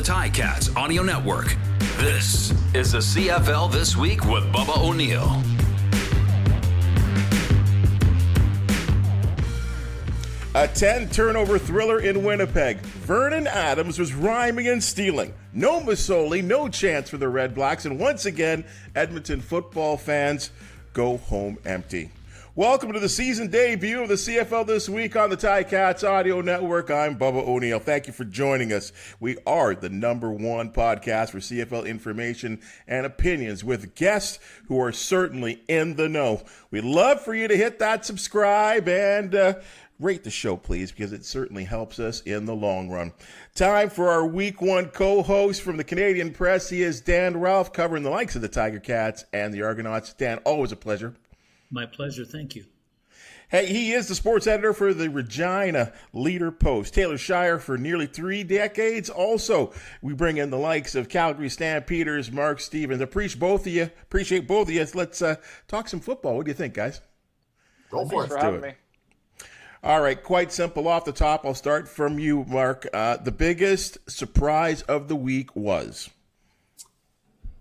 the Ticats Audio Network. This is the CFL This Week with Bubba O'Neil. A 10-turnover thriller in Winnipeg. Vernon Adams was rhyming and stealing. No Masoli, no chance for the Red Blacks, and once again, Edmonton football fans go home empty. Welcome to the season debut of the CFL This Week on the Ticats Audio Network. I'm Bubba O'Neil. Thank you for joining us. We are the #1 podcast for CFL information and opinions with guests who are certainly in the know. We'd love for you to hit that subscribe and rate the show, please, because it certainly helps us in the long run. Time for our Week 1 co-host from the Canadian Press. He is Dan Ralph, covering the likes of the Tiger Cats and the Argonauts. Dan, always a pleasure. My pleasure. Thank you. Hey, he is the sports editor for the Regina Leader-Post. Taylor Shire for nearly 3 decades. Also, we bring in the likes of Calgary Stampeders, Mark Stevens. Appreciate both of you. Let's talk some football. What do you think, guys? Go for it. Thanks for having me. All right, quite simple off the top. I'll start from you, Mark. The biggest surprise of the week was?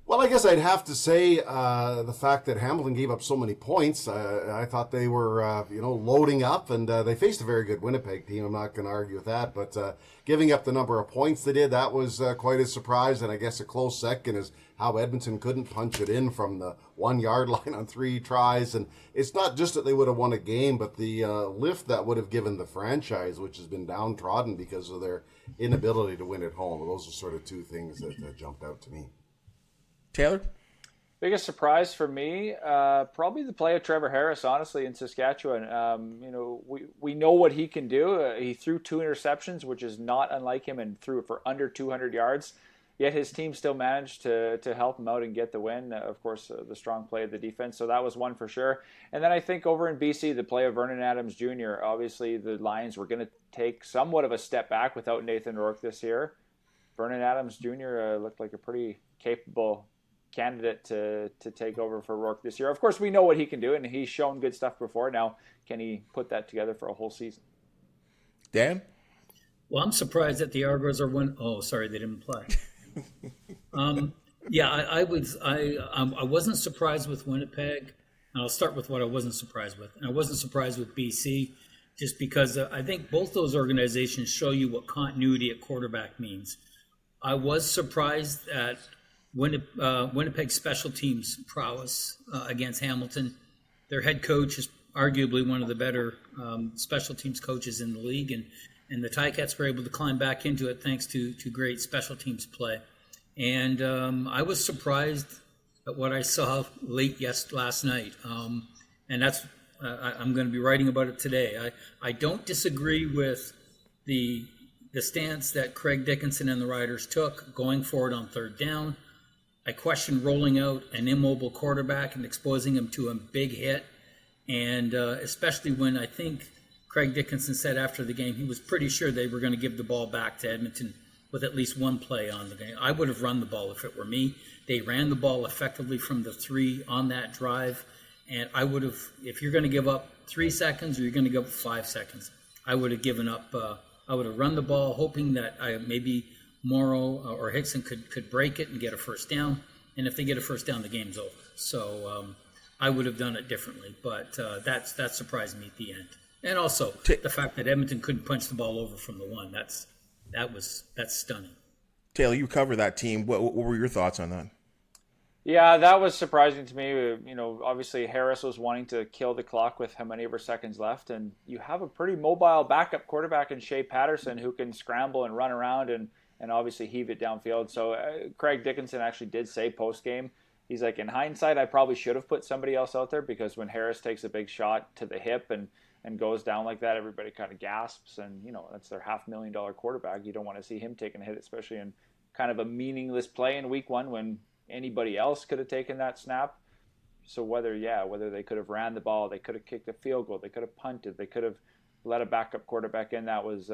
Well, I guess I'd have to say the fact that Hamilton gave up so many points. I thought they were, loading up, and they faced a very good Winnipeg team. I'm not going to argue with that, but giving up the number of points they did, that was quite a surprise. And I guess a close second is how Edmonton couldn't punch it in from the 1 yard line on 3 tries. And it's not just that they would have won a game, but the lift that would have given the franchise, which has been downtrodden because of their inability to win at home. Those are sort of two things that jumped out to me. Taylor? Biggest surprise for me, probably the play of Trevor Harris, honestly, in Saskatchewan. We know what he can do. He threw 2 interceptions, which is not unlike him, and threw it for under 200 yards. Yet his team still managed to help him out and get the win. Of course, the strong play of the defense. So that was one for sure. And then I think over in BC, the play of Vernon Adams Jr. Obviously, the Lions were going to take somewhat of a step back without Nathan Rourke this year. Vernon Adams Jr. Looked like a pretty capable candidate to take over for Rourke this year. Of course, we know what he can do, and he's shown good stuff before. Now, can he put that together for a whole season? Dan? Well, I'm surprised that the Argos are one. Oh, sorry, they didn't play. I wasn't surprised with Winnipeg, and I'll start with what I wasn't surprised with. And I wasn't surprised with BC, just because I think both those organizations show you what continuity at quarterback means. I was surprised at Winnipeg special teams prowess against Hamilton. Their head coach is arguably one of the better special teams coaches in the league, and the Ticats were able to climb back into it thanks to great special teams play. And I was surprised at what I saw last night, and that's I'm going to be writing about it today. I don't disagree with the stance that Craig Dickinson and the Riders took going forward on 3rd down. I question rolling out an immobile quarterback and exposing him to a big hit, and especially when I think Craig Dickinson said after the game he was pretty sure they were going to give the ball back to Edmonton with at least one play on the game. I would have run the ball if it were me. They ran the ball effectively from the 3 on that drive, and I would have, if you're going to give up 3 seconds or you're going to give up 5 seconds, I would have given up. I would have run the ball hoping that maybe Morrow or Hickson could break it and get a first down. And if they get a first down, the game's over. So I would have done it differently. But that surprised me at the end. And also the fact that Edmonton couldn't punch the ball over from the 1. That's stunning. Taylor, you cover that team. What were your thoughts on that? Yeah, that was surprising to me. Obviously Harris was wanting to kill the clock with how many ever seconds left. And you have a pretty mobile backup quarterback in Shea Patterson who can scramble and run around and obviously heave it downfield. So Craig Dickinson actually did say post-game, he's like, in hindsight, I probably should have put somebody else out there, because when Harris takes a big shot to the hip and goes down like that, everybody kind of gasps. And, that's their $500,000 quarterback. You don't want to see him taking a hit, especially in kind of a meaningless play in week 1 when anybody else could have taken that snap. So whether they could have ran the ball, they could have kicked a field goal, they could have punted, they could have let a backup quarterback in. That was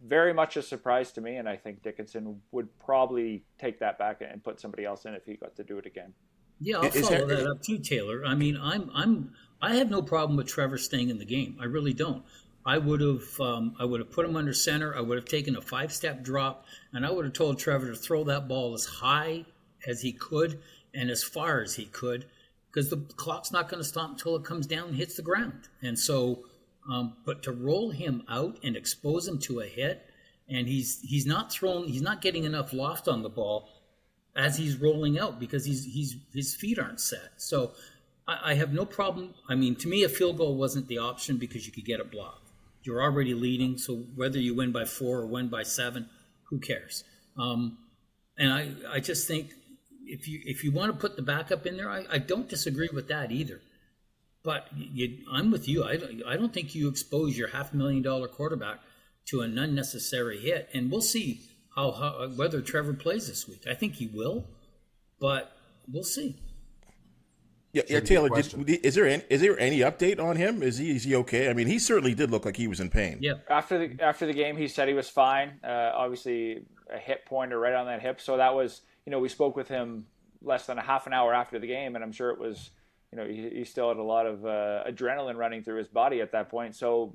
very much a surprise to me, and I think Dickinson would probably take that back and put somebody else in if he got to do it again. Yeah, I'll follow that up too, Taylor. I mean, I have no problem with Trevor staying in the game. I really don't. I would have put him under center. I would have taken a 5-step drop, and I would have told Trevor to throw that ball as high as he could and as far as he could, because the clock's not going to stop until it comes down and hits the ground. And so, but to roll him out and expose him to a hit, and he's not getting enough loft on the ball as he's rolling out because his feet aren't set. So I have no problem. I mean, to me, a field goal wasn't the option because you could get it blocked. You're already leading, so whether you win by 4 or win by 7, who cares? And I just think if you want to put the backup in there, I don't disagree with that either. But I'm with you. I don't think you expose your $500,000 quarterback to an unnecessary hit, and we'll see how whether Trevor plays this week. I think he will, but we'll see. Yeah, Taylor. Is there any update on him? Is he okay? I mean, he certainly did look like he was in pain. Yeah. After the game, he said he was fine. Obviously, a hip pointer right on that hip. So that was, we spoke with him less than a half an hour after the game, and I'm sure it was, he still had a lot of adrenaline running through his body at that point. So,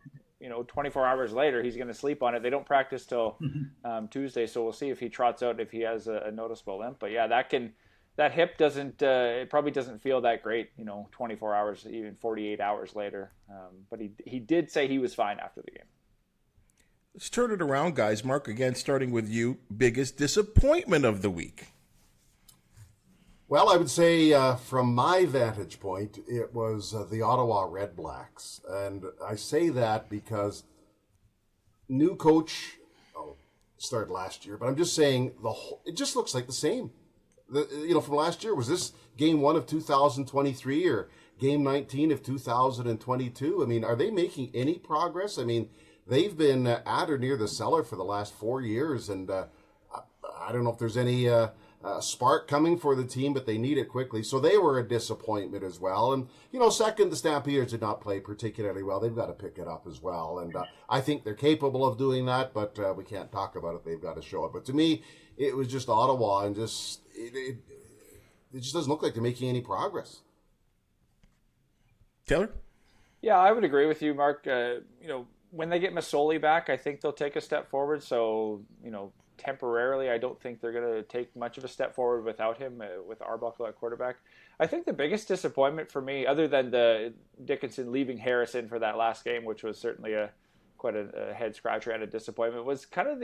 24 hours later, he's going to sleep on it. They don't practice till Tuesday, so we'll see if he trots out, if he has a noticeable limp. But yeah, that hip doesn't, it probably doesn't feel that great, 24 hours, even 48 hours later. But he did say he was fine after the game. Let's turn it around, guys. Mark, again, starting with you, biggest disappointment of the week. Well, I would say from my vantage point, it was the Ottawa Red Blacks. And I say that because new coach started last year, but I'm just saying it just looks like the same. From last year, was this game 1 of 2023 or game 19 of 2022? I mean, are they making any progress? I mean, they've been at or near the cellar for the last 4 years, and I don't know if there's any spark coming for the team, but they need it quickly. So they were a disappointment as well. And, second, the Stampeders did not play particularly well. They've got to pick it up as well. And I think they're capable of doing that, but we can't talk about it. They've got to show it. But to me, it was just Ottawa, and just it just doesn't look like they're making any progress. Taylor? Yeah, I would agree with you, Mark. When they get Masoli back, I think they'll take a step forward. So, temporarily, I don't think they're going to take much of a step forward without him, with Arbuckle at quarterback. I think the biggest disappointment for me, other than the Dickinson leaving Harrison for that last game, which was certainly quite a head scratcher and a disappointment, was kind of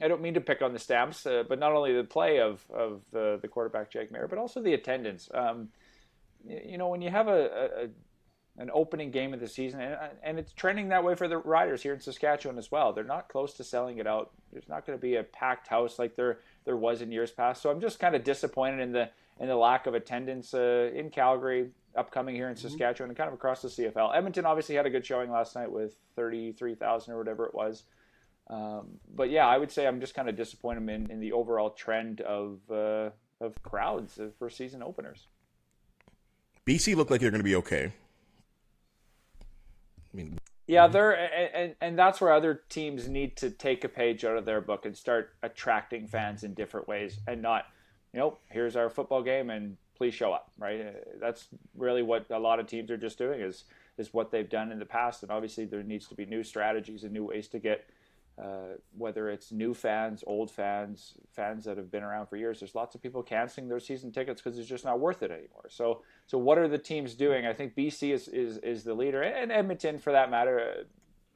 I don't mean to pick on the Stamps, but not only the play of the quarterback, Jake Mayer, but also the attendance. When you have an opening game of the season, and it's trending that way for the Riders here in Saskatchewan as well. They're not close to selling it out. There's not going to be a packed house like there was in years past. So I'm just kind of disappointed in the lack of attendance in Calgary, upcoming here in Saskatchewan, and kind of across the CFL. Edmonton obviously had a good showing last night with 33,000 or whatever it was. But yeah, I would say I'm just kind of disappointed in the overall trend of crowds for season openers. BC looked like they're going to be okay. Yeah, and that's where other teams need to take a page out of their book and start attracting fans in different ways, and not, here's our football game and please show up, right? That's really what a lot of teams are just doing is what they've done in the past, and obviously there needs to be new strategies and new ways to get, whether it's new fans, old fans, fans that have been around for years. There's lots of people canceling their season tickets because it's just not worth it anymore. So what are the teams doing? I think BC is the leader, and Edmonton for that matter.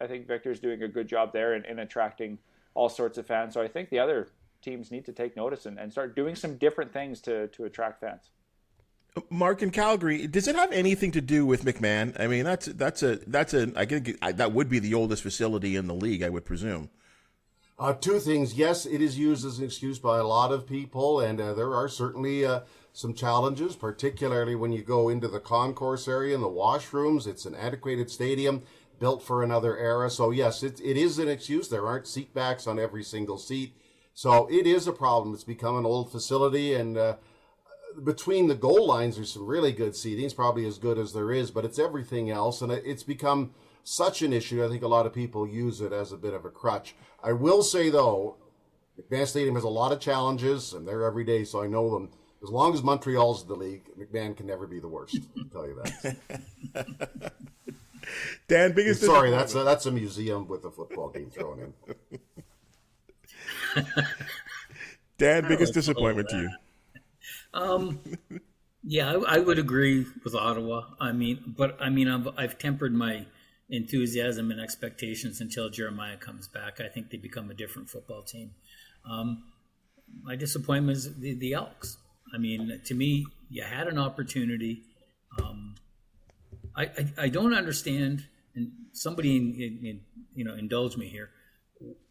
I think Victor's doing a good job there in attracting all sorts of fans. So I think the other teams need to take notice and start doing some different things to attract fans. Mark, in Calgary, does it have anything to do with McMahon? I mean, that would be the oldest facility in the league, I would presume. Two things. Yes, it is used as an excuse by a lot of people, and there are certainly some challenges, particularly when you go into the concourse area and the washrooms. It's an antiquated stadium built for another era. So yes, it is an excuse. There aren't seat backs on every single seat. So it is a problem. It's become an old facility, and between the goal lines, there's some really good seating. It's probably as good as there is, but it's everything else, and it's become such an issue. I think a lot of people use it as a bit of a crutch. I will say, though, McMahon Stadium has a lot of challenges. I'm there every day, so I know them. As long as Montreal's in the league, McMahon can never be the worst. I'll tell you that. Dan, biggest Sorry, disappointment. that's a museum with a football game thrown in. Dan, biggest disappointment to you. Yeah, I would agree with Ottawa. I've tempered my enthusiasm and expectations until Jeremiah comes back. I think they become a different football team. My disappointment is the Elks. I mean, to me, you had an opportunity. I don't understand, and somebody indulge me here.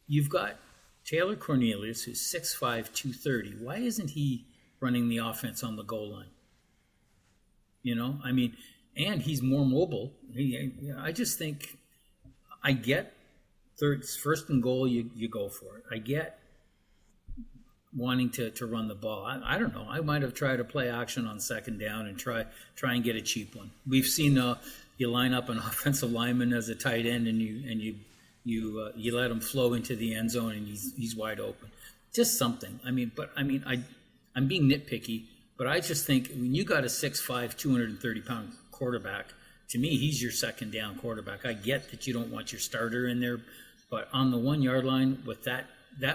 You've got Taylor Cornelius, who's 6'5", 230. Why isn't he running the offense on the goal line? And he's more mobile. I just think, I get first and goal, you go for it. I get wanting to run the ball. I don't know. I might have tried to play action on second down and try and get a cheap one. We've seen you line up an offensive lineman as a tight end and you let him flow into the end zone and he's wide open. Just something. I'm being nitpicky, but I just think when you got a 6'5", 230-pound quarterback, to me, he's your second down quarterback. I get that you don't want your starter in there, but on the 1 yard line with that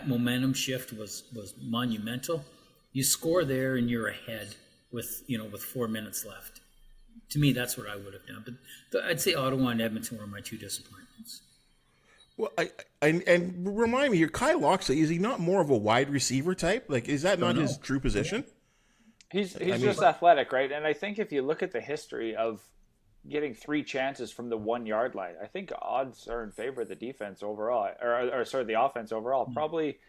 momentum shift was monumental. You score there and you're ahead with 4 minutes left. To me, that's what I would have done. But I'd say Ottawa and Edmonton were my two disappointments. Well, and remind me here, Kyle Loxley, is he not more of a wide receiver type? Like, is that not his true position? He's just athletic, right? And I think if you look at the history of getting 3 chances from the 1 yard line, I think odds are in favor of the defense overall, the offense overall. Probably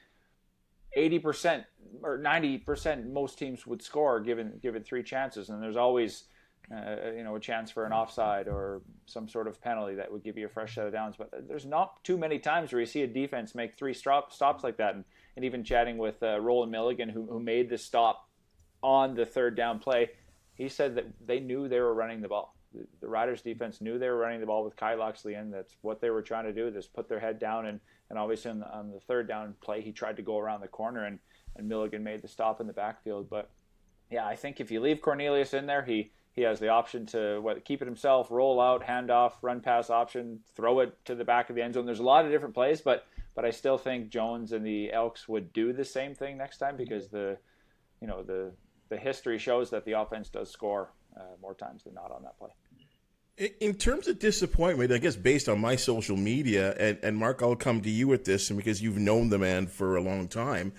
80% or 90% most teams would score given 3 chances, and there's always a chance for an offside or some sort of penalty that would give you a fresh set of downs. But there's not too many times where you see a defense make 3 stops like that. And even chatting with Roland Milligan, who made the stop on the third down play, he said that they knew they were running the ball. The Riders defense knew they were running the ball with Kyle Loxley, and that's what they were trying to do, just put their head down. And obviously on the third down play, he tried to go around the corner, and Milligan made the stop in the backfield. But yeah, I think if you leave Cornelius in there, he has the option to keep it himself, roll out, hand off, run pass option, throw it to the back of the end zone. There's a lot of different plays, but I still think Jones and the Elks would do the same thing next time, because the history shows that the offense does score more times than not on that play. In terms of disappointment, I guess based on my social media, and Mark, I'll come to you with this, and because you've known the man for a long time,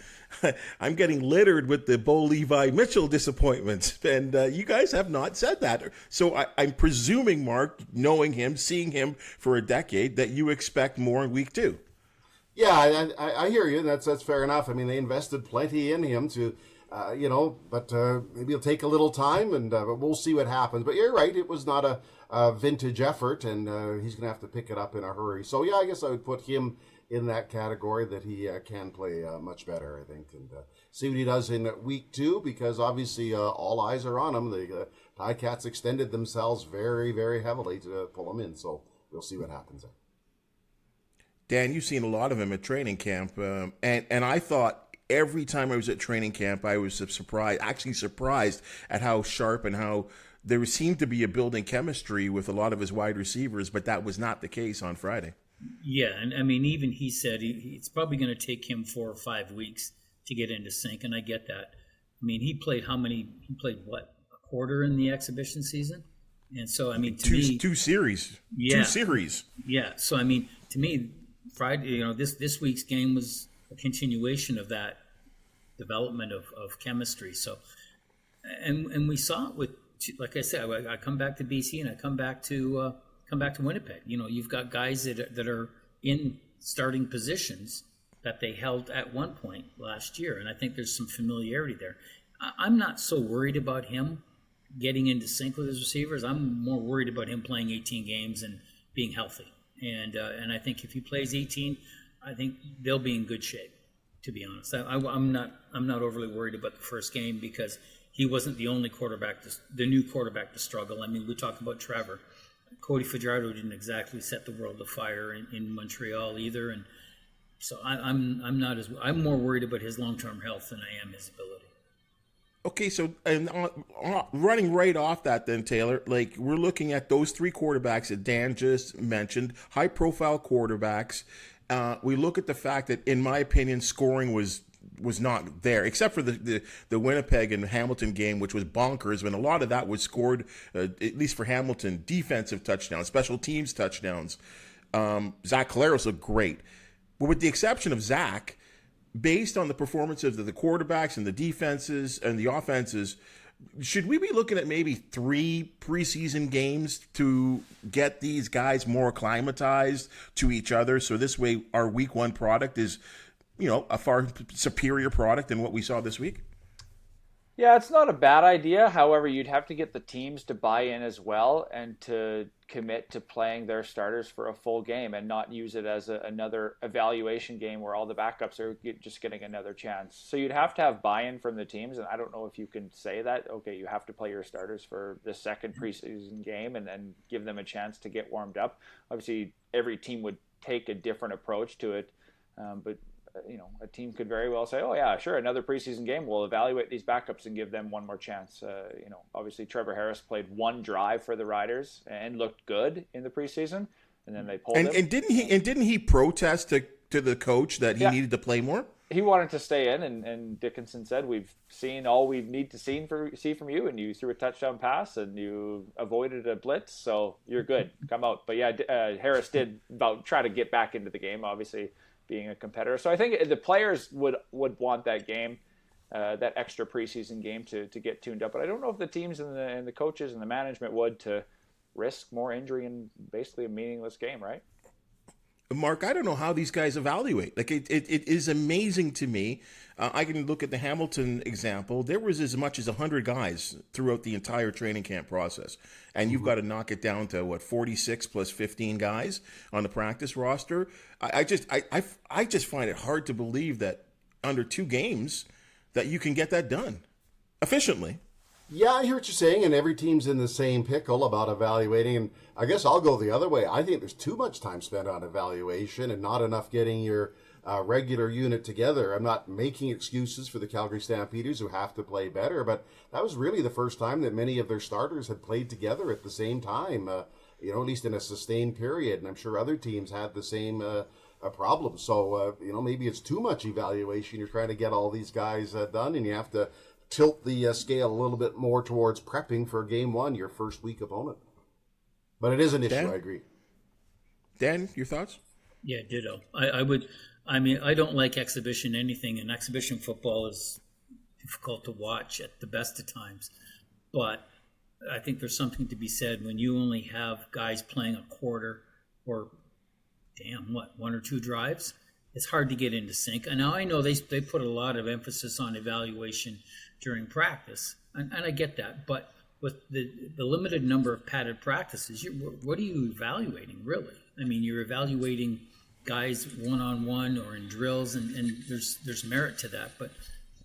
I'm getting littered with the Bo Levi Mitchell disappointments, and you guys have not said that. So I'm presuming, Mark, knowing him, seeing him for a decade, that you expect more in week 2. Yeah, I hear you. That's fair enough. I mean, they invested plenty in him to, but maybe it'll take a little time, and we'll see what happens. But you're right; it was not a vintage effort, and he's going to have to pick it up in a hurry. So yeah, I guess I would put him in that category, that he can play much better, I think, and see what he does in week 2, because obviously all eyes are on him. The Ticats extended themselves very, very heavily to pull him in, so we'll see what happens there. Dan, you've seen a lot of him at training camp, and I thought every time I was at training camp, I was surprised at how sharp and how there seemed to be a building chemistry with a lot of his wide receivers, but that was not the case on Friday. Yeah, and I mean, even he said it's probably going to take him 4 or 5 weeks to get into sync, and I get that. I mean, he played what, a quarter in the exhibition season? And so, I mean, two series. Yeah. 2 series. Yeah, so I mean, to me, Friday, this week's game was a continuation of that development of chemistry. So, and we saw it with, like I said, I come back to BC and I come back to Winnipeg. You've got guys that are in starting positions that they held at one point last year, and I think there's some familiarity there. I'm not so worried about him getting into sync with his receivers. I'm more worried about him playing 18 games and being healthy. And I think if he plays 18, I think they'll be in good shape, to be honest. I'm not overly worried about the first game, because he wasn't the only the new quarterback to struggle. I mean, we talk about Trevor. Cody Fajardo didn't exactly set the world afire in Montreal either, and so I'm more worried about his long-term health than I am his ability. Okay, so and running right off that, then Taylor, like we're looking at those three quarterbacks that Dan just mentioned, high-profile quarterbacks. We look at the fact that, in my opinion, scoring was not there, except for the Winnipeg and Hamilton game, which was bonkers. When a lot of that was scored, at least for Hamilton, defensive touchdowns, special teams touchdowns. Zach Collaros looked great, but with the exception of Zach, based on the performances of the quarterbacks and the defenses and the offenses, should we be looking at maybe 3 preseason games to get these guys more acclimatized to each other? So this way our week 1 product is, a far superior product than what we saw this week? Yeah, it's not a bad idea. However, you'd have to get the teams to buy in as well and to commit to playing their starters for a full game and not use it as another evaluation game where all the backups are just getting another chance. So you'd have to have buy-in from the teams, and I don't know if you can say that, okay, you have to play your starters for the second preseason game and then give them a chance to get warmed up. Obviously, every team would take a different approach to it, but a team could very well say, oh yeah, sure, another preseason game, we'll evaluate these backups and give them one more chance. Obviously Trevor Harris played 1 drive for the Riders and looked good in the preseason, and then they pulled him. And didn't he protest to the coach that he needed to play more? He wanted to stay in, and Dickinson said, we've seen all we need to see from you, and you threw a touchdown pass, and you avoided a blitz, so you're good. Come out. But yeah, Harris did try to get back into the game, obviously, being a competitor. So I think the players would want that game, that extra preseason game to get tuned up. But I don't know if the teams and the coaches and the management would to risk more injury in basically a meaningless game, right? Mark, I don't know how these guys evaluate. Like it is amazing to me. I can look at the Hamilton example. There was as much as 100 guys throughout the entire training camp process, and you've got to knock it down to 46 plus 15 guys on the practice roster. I just find it hard to believe that under 2 games that you can get that done efficiently. Yeah, I hear what you're saying, and every team's in the same pickle about evaluating, and I guess I'll go the other way. I think there's too much time spent on evaluation and not enough getting your regular unit together. I'm not making excuses for the Calgary Stampeders who have to play better, but that was really the first time that many of their starters had played together at the same time, at least in a sustained period, and I'm sure other teams had the same problem. So, maybe it's too much evaluation. You're trying to get all these guys done, and you have to tilt the scale a little bit more towards prepping for game 1, your first week opponent. But it is an issue, Dan? I agree. Dan, your thoughts? Yeah, ditto. I don't like exhibition anything, and exhibition football is difficult to watch at the best of times. But I think there's something to be said when you only have guys playing a quarter or, 1 or 2 drives. It's hard to get into sync. And now I know they put a lot of emphasis on evaluation during practice, and I get that. But with the limited number of padded practices, what are you evaluating, really? I mean, you're evaluating guys one-on-one or in drills, and there's merit to that. But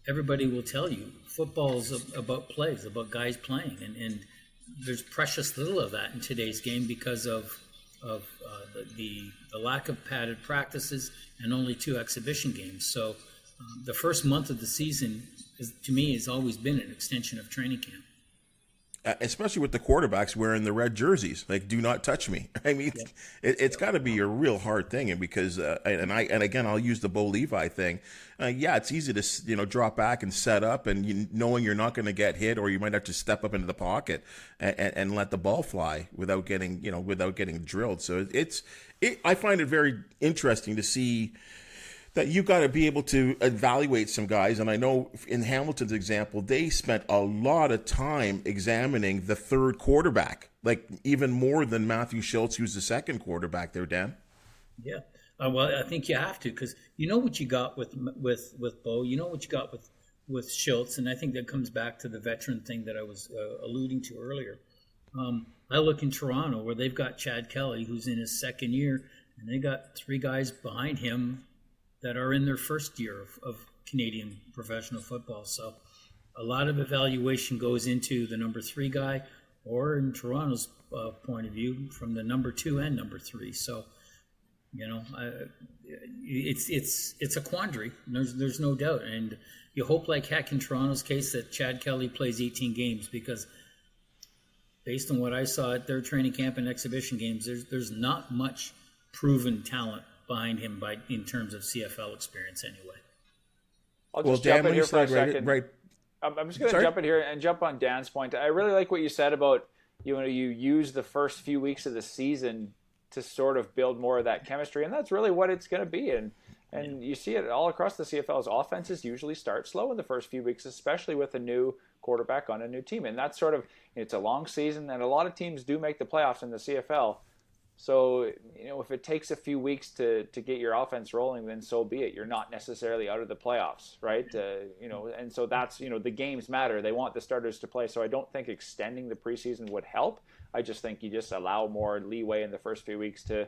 everybody will tell you football is about plays, about guys playing, and there's precious little of that in today's game because of the lack of padded practices and only 2 exhibition games. So the first month of the season, to me, has always been an extension of training camp. Especially with the quarterbacks wearing the red jerseys, like "Do not touch me." I mean, it's got to be a real hard thing, and because and again, I'll use the Bo Levi thing. It's easy to drop back and set up, and knowing you're not going to get hit, or you might have to step up into the pocket and let the ball fly without getting drilled. So I find it very interesting to see that you got to be able to evaluate some guys. And I know in Hamilton's example, they spent a lot of time examining the 3rd quarterback, like even more than Matthew Schultz, who's the 2nd quarterback there, Dan. Yeah. Well, I think you have to, because you know what you got with Bo, you know what you got with Schultz, and I think that comes back to the veteran thing that I was alluding to earlier. I look in Toronto where they've got Chad Kelly, who's in his 2nd year, and they got 3 guys behind him that are in their 1st year of Canadian professional football. So a lot of evaluation goes into the number 3 guy, or in Toronto's point of view, from the number 2 and number 3. So, it's a quandary. There's no doubt. And, you hope, like heck in Toronto's case, that Chad Kelly plays 18 games, because based on what I saw at their training camp and exhibition games, there's not much proven talent behind him in terms of CFL experience anyway. I'll just jump in here for a second. Right. I'm just going to jump in here and jump on Dan's point. I really like what you said about, you use the first few weeks of the season to sort of build more of that chemistry, and that's really what it's going to be. And you see it all across the CFL's offenses usually start slow in the first few weeks, especially with a new quarterback on a new team. And that's sort of, it's a long season, and a lot of teams do make the playoffs in the CFL. So, if it takes a few weeks to get your offense rolling, then so be it. You're not necessarily out of the playoffs, right? And so that's, the games matter. They want the starters to play. So I don't think extending the preseason would help. I just think you just allow more leeway in the first few weeks to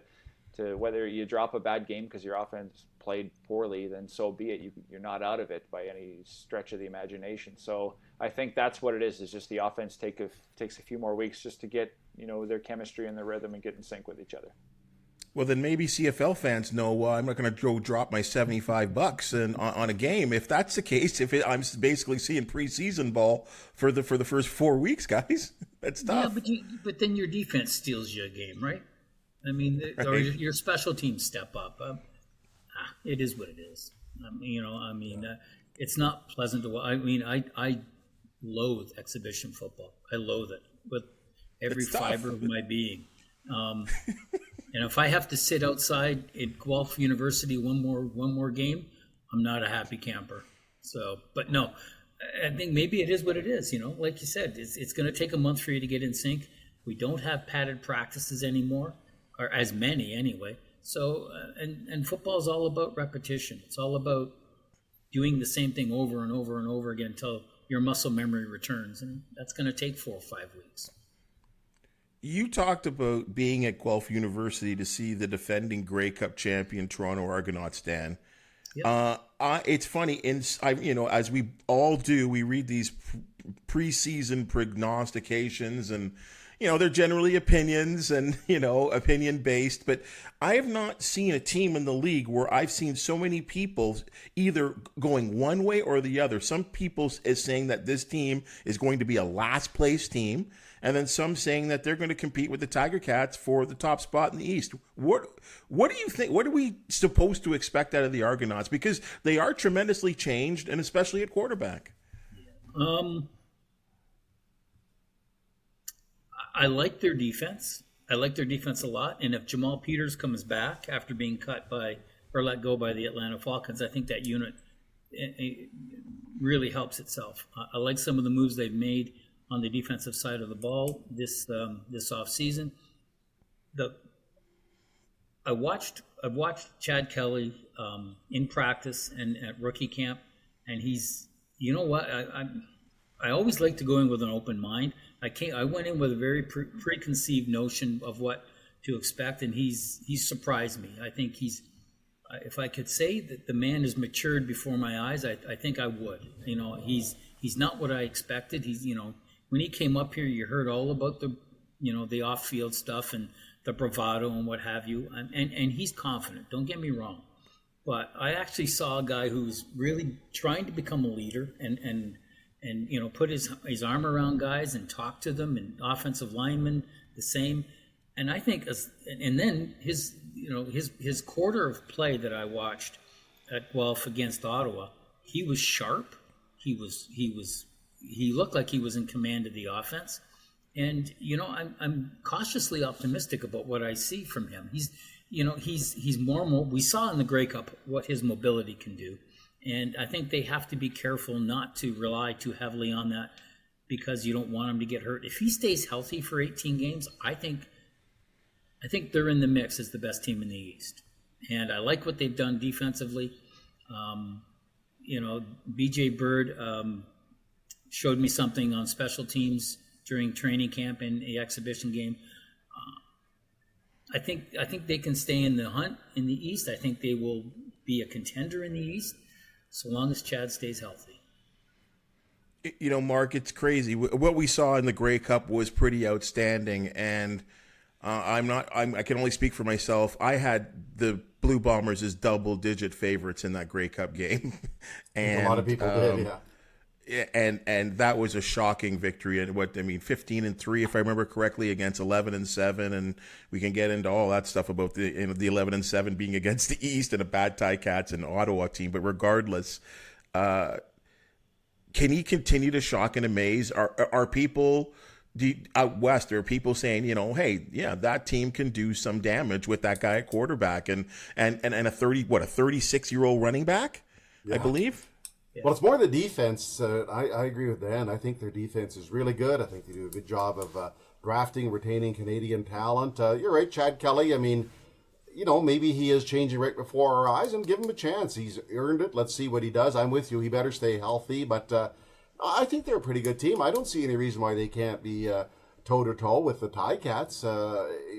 whether you drop a bad game because your offense played poorly, then so be it. You're not out of it by any stretch of the imagination. So I think that's what it is just the offense takes a few more weeks just to get, their chemistry and their rhythm and get in sync with each other. Well, then maybe CFL fans know I'm not going to go drop my $75 on a game. If that's the case, I'm basically seeing preseason ball for the first 4 weeks, guys. That's tough. Yeah, but then your defense steals you a game, right? I mean, or your special teams step up. It is what it is. It's not pleasant to watch. I loathe exhibition football. I loathe it with every fiber of my being. And if I have to sit outside at Guelph University one more game, I'm not a happy camper. So, but no, I think maybe it is what it is. Like you said, it's going to take a month for you to get in sync. We don't have padded practices anymore, or as many anyway. So, and football is all about repetition. It's all about doing the same thing over and over and over again until your muscle memory returns, and that's going to take 4 or 5 weeks. You talked about being at Guelph University to see the defending Grey Cup champion Toronto Argonauts, Dan. Yep. It's funny, as we all do, we read these preseason prognostications, and they're generally opinions and opinion based. But I have not seen a team in the league where I've seen so many people either going one way or the other. Some people is saying that this team is going to be a last place team, and then some saying that they're going to compete with the Tiger Cats for the top spot in the East. What do you think? What are we supposed to expect out of the Argonauts? Because they are tremendously changed, and especially at quarterback. I like their defense. I like their defense a lot. And if Jamal Peters comes back after being let go by the Atlanta Falcons, I think that unit it really helps itself. I like some of the moves they've made on the defensive side of the ball this offseason. I've watched Chad Kelly in practice and at rookie camp, and he's, I always like to go in with an open mind. I went in with a very preconceived notion of what to expect, and he's surprised me. I think if I could say that the man has matured before my eyes, I think I would. He's not what I expected. He's, when he came up here, you heard all about the off-field stuff and the bravado and what have you, and he's confident. Don't get me wrong, but I actually saw a guy who's really trying to become a leader and put his arm around guys and talk to them, and offensive linemen the same. And I think, and then his quarter of play that I watched at Guelph against Ottawa, he was sharp. He looked like he was in command of the offense. And I'm cautiously optimistic about what I see from him. He's more. We saw in the Grey Cup what his mobility can do. And I think they have to be careful not to rely too heavily on that, because you don't want him to get hurt. If he stays healthy for 18 games, I think they're in the mix as the best team in the East. And I like what they've done defensively. BJ Bird showed me something on special teams during training camp and the exhibition game. I think they can stay in the hunt in the East. I think they will be a contender in the East, so long as Chad stays healthy. Mark, it's crazy. What we saw in the Grey Cup was pretty outstanding, and I can only speak for myself. I had the Blue Bombers as double-digit favorites in that Grey Cup game, and a lot of people did, yeah. And that was a shocking victory. And 15-3, if I remember correctly, against 11-7. And we can get into all that stuff about the 11-7 being against the East and a bad Ticats and Ottawa team. But regardless, can he continue to shock and amaze? Are people out west? There are people saying, hey, yeah, that team can do some damage with that guy at quarterback and a 36-year-old running back, yeah. I believe. Well, it's more the defense. I agree with Dan. I think their defense is really good. I think they do a good job of drafting, retaining Canadian talent. You're right, Chad Kelly. I mean, maybe he is changing right before our eyes, and give him a chance. He's earned it. Let's see what he does. I'm with you. He better stay healthy. But I think they're a pretty good team. I don't see any reason why they can't be toe-to-toe with the Ticats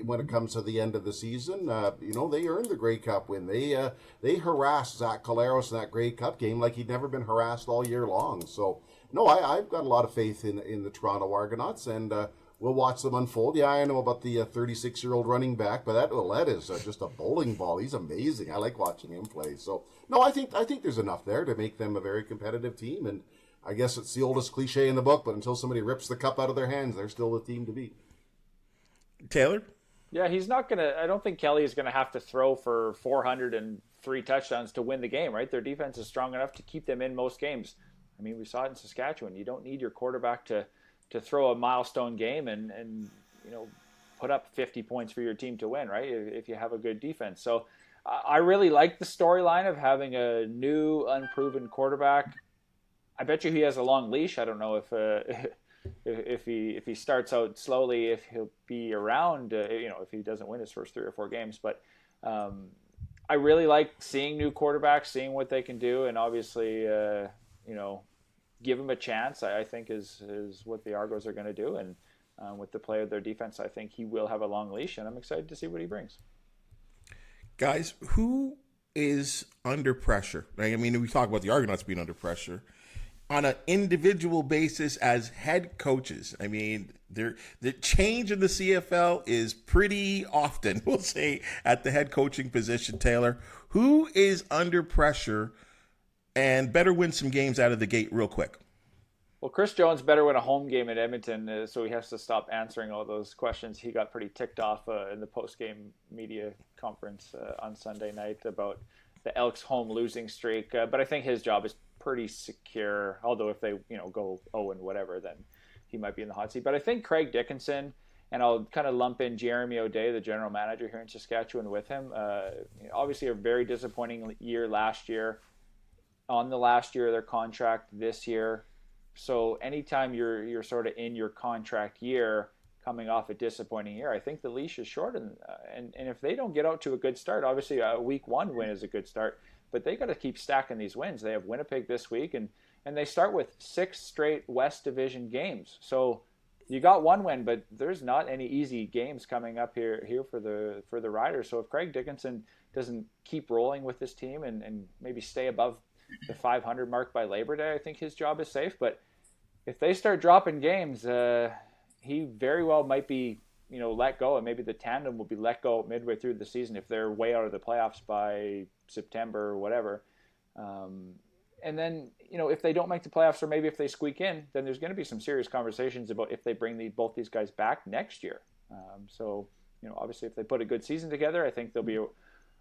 when it comes to the end of the season. They earned the Grey Cup win. They harassed Zach Collaros in that Grey Cup game like he'd never been harassed all year long. So, no, I've got a lot of faith in the Toronto Argonauts, and we'll watch them unfold. Yeah, I know about the 36-year-old running back, but that is just a bowling ball. He's amazing. I like watching him play. So, no, I think there's enough there to make them a very competitive team, and I guess it's the oldest cliche in the book, but until somebody rips the cup out of their hands, they're still the team to beat. Taylor? Yeah, he's not going to – I don't think Kelly is going to have to throw for 403 touchdowns to win the game, right? Their defense is strong enough to keep them in most games. I mean, we saw it in Saskatchewan. You don't need your quarterback to throw a milestone game and put up 50 points for your team to win, right, if you have a good defense. So I really like the storyline of having a new, unproven quarterback. I bet you he has a long leash. I don't know if he starts out slowly, if he'll be around, if he doesn't win his first 3 or 4 games. But I really like seeing new quarterbacks, seeing what they can do, and obviously, give him a chance. I think is what the Argos are going to do, and with the play of their defense, I think he will have a long leash, and I'm excited to see what he brings. Guys, who is under pressure? Right? I mean, we talk about the Argonauts being under pressure. On an individual basis as head coaches, I mean, the change in the CFL is pretty often, we'll say, at the head coaching position. Taylor, who is under pressure and better win some games out of the gate real quick? Well, Chris Jones better win a home game in Edmonton, so he has to stop answering all those questions. He got pretty ticked off in the post-game media conference on Sunday night about the Elks' home losing streak. But I think his job is pretty secure, although if they go 0 and whatever, then he might be in the hot seat. But I think Craig Dickinson, and I'll kind of lump in Jeremy O'Day, the general manager here in Saskatchewan, with him. Obviously a very disappointing year last year, on the last year of their contract this year. So anytime you're sort of in your contract year coming off a disappointing year, I think the leash is short. And if they don't get out to a good start, obviously a week 1 win is a good start, but they got to keep stacking these wins. They have Winnipeg this week, and they start with 6 straight West Division games. So you got 1 win, but there's not any easy games coming up here for the Riders. So if Craig Dickinson doesn't keep rolling with this team and maybe stay above the 500 mark by Labor Day, I think his job is safe. But if they start dropping games, he very well might be let go, and maybe the tandem will be let go midway through the season if they're way out of the playoffs by September or whatever. And then, if they don't make the playoffs, or maybe if they squeak in, then there's going to be some serious conversations about if they bring both these guys back next year. So, obviously if they put a good season together, I think they'll be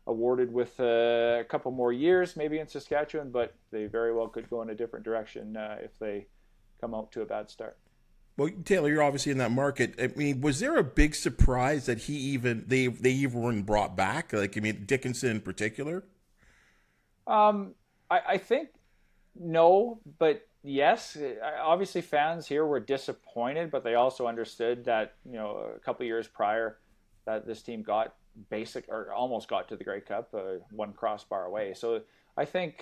awarded with a couple more years maybe in Saskatchewan, but they very well could go in a different direction if they come out to a bad start. Well, Taylor, you're obviously in that market. I mean, was there a big surprise that they even weren't brought back? Dickinson in particular? I think no, but yes. Obviously, fans here were disappointed, but they also understood that a couple of years prior that this team got almost got to the Grey Cup, 1 crossbar away. So I think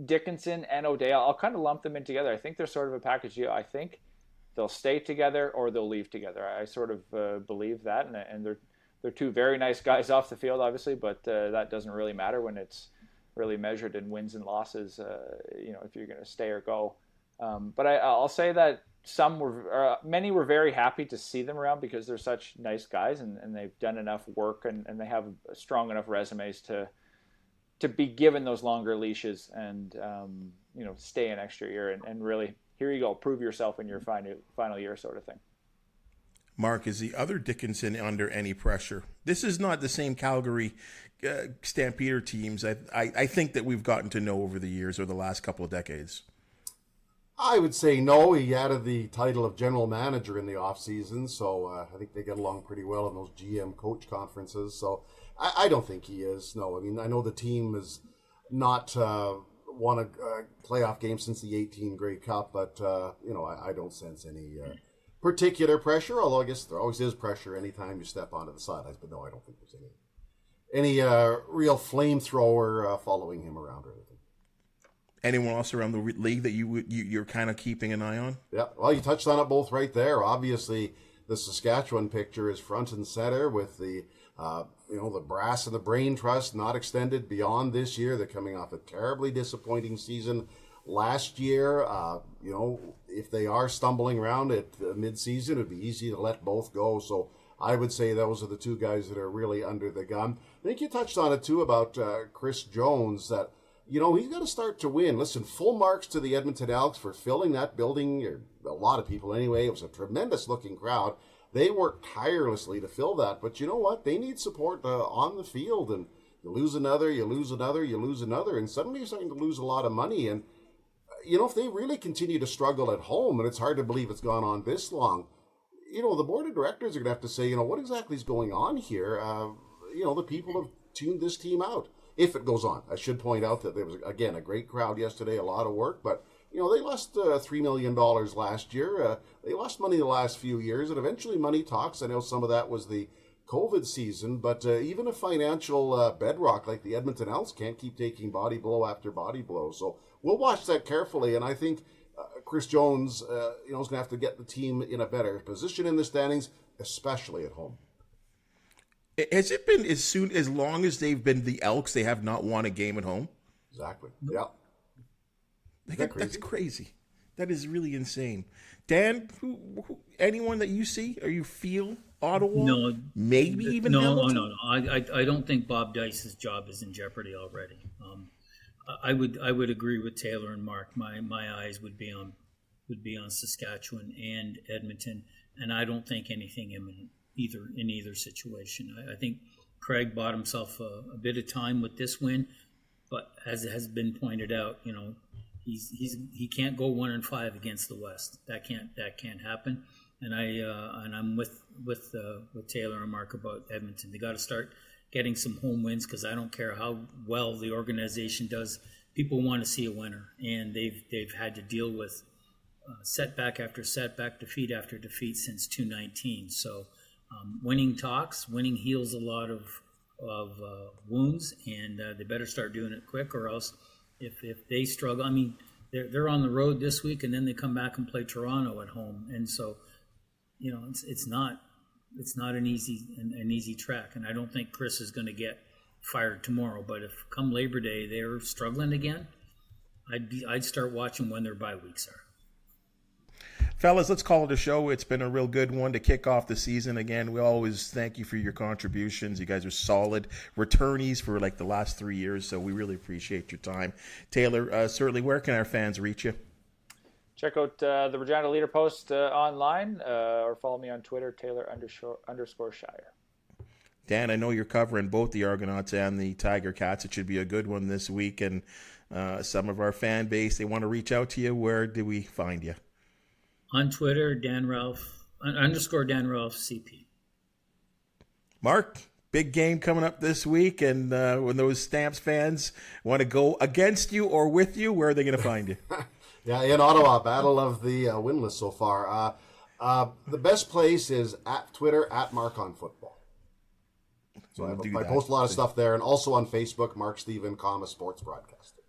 Dickinson and O'Day, I'll kind of lump them in together. I think they're sort of a package deal. I think they'll stay together or they'll leave together. I sort of believe that, and they're 2 very nice guys off the field, obviously, but that doesn't really matter when it's really measured in wins and losses. If you're going to stay or go. But I'll say that many were very happy to see them around because they're such nice guys and they've done enough work and they have strong enough resumes to be given those longer leashes and stay an extra year and really, here you go, prove yourself in your final year sort of thing. Mark, is the other Dickinson under any pressure? This is not the same Calgary Stampeder teams I think that we've gotten to know over the years or the last couple of decades. I would say no. He added the title of general manager in the offseason, so I think they get along pretty well in those GM coach conferences. So I don't think he is. No, I mean, I know the team has not won a playoff game since the 18 Grey Cup, but, I don't sense any particular pressure, although I guess there always is pressure anytime you step onto the sidelines. But no, I don't think there's any real flamethrower following him around or anything. Anyone else around the league that you're kind of keeping an eye on? Yeah, well, you touched on it both right there. Obviously, the Saskatchewan picture is front and center with the the brass and the brain trust not extended beyond this year. They're coming off a terribly disappointing season last year. If they are stumbling around at mid-season, it'd be easy to let both go. So I would say those are the two guys that are really under the gun. I think you touched on it too about Chris Jones, that he's got to start to win. Listen, full marks to the Edmonton Elks for filling that building, or a lot of people anyway. It was a tremendous-looking crowd. They worked tirelessly to fill that. But you know what? They need support on the field. And you lose another, and suddenly you're starting to lose a lot of money. And, if they really continue to struggle at home, and it's hard to believe it's gone on this long, the board of directors are going to have to say, what exactly is going on here? The people have tuned this team out. If it goes on. I should point out that there was, again, a great crowd yesterday, a lot of work, but, they lost $3 million last year. They lost money the last few years, and eventually money talks. I know some of that was the COVID season, but even a financial bedrock like the Edmonton Elks can't keep taking body blow after body blow. So we'll watch that carefully, and I think Chris Jones, is going to have to get the team in a better position in the standings, especially at home. Has it been as long as they've been the Elks, they have not won a game at home? Exactly. Yeah. That's crazy. That is really insane. Dan, anyone that you see or you feel Ottawa? No. Maybe even Hamilton? No. I don't think Bob Dice's job is in jeopardy already. I would agree with Taylor and Mark. My eyes would be on Saskatchewan and Edmonton, and I don't think anything imminent in either situation. I think Craig bought himself a bit of time with this win, but as it has been pointed out, he can't go 1-5 against the West. That can't happen. And I'm with Taylor and Mark about Edmonton. They got to start getting some home wins, because I don't care how well the organization does. People want to see a winner, and they've had to deal with setback after setback, defeat after defeat since 2019. So winning heals a lot of wounds, and they better start doing it quick, or else if they struggle, I mean, they're on the road this week, and then they come back and play Toronto at home, and so it's not an easy track, and I don't think Chris is going to get fired tomorrow. But if come Labor Day they're struggling again, I'd start watching when their bye weeks are. Fellas, let's call it a show. It's been a real good one to kick off the season again. We always thank you for your contributions. You guys are solid returnees for like the last 3 years, so we really appreciate your time. Taylor, certainly, where can our fans reach you? Check out the Regina Leader-Post online, or follow me on Twitter, Taylor_Shire. Dan, I know you're covering both the Argonauts and the Tiger Cats. It should be a good one this week, and some of our fan base, they want to reach out to you. Where do we find you? On Twitter, _Dan Ralph CP. Mark, big game coming up this week, and when those Stamps fans want to go against you or with you, where are they going to find you? Yeah, in Ottawa, battle of the winless so far. The best place is at Twitter, at Mark on Football. So I post a lot of stuff there, and also on Facebook, Mark Stephen, Sports Broadcaster.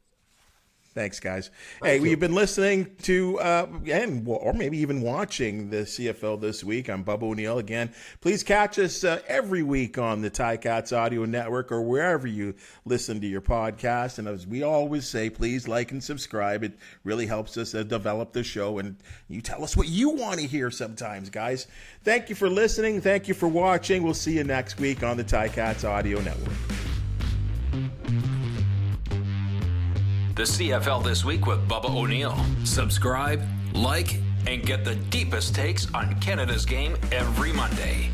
Thanks, guys. Hey, you've been listening to, or maybe even watching the CFL This Week. I'm Bubba O'Neil again. Please catch us every week on the Ticats Audio Network or wherever you listen to your podcast. And as we always say, please like and subscribe. It really helps us develop the show. And you tell us what you want to hear sometimes, guys. Thank you for listening. Thank you for watching. We'll see you next week on the Ticats Audio Network. The CFL This Week with Bubba O'Neil. Subscribe, like, and get the deepest takes on Canada's game every Monday.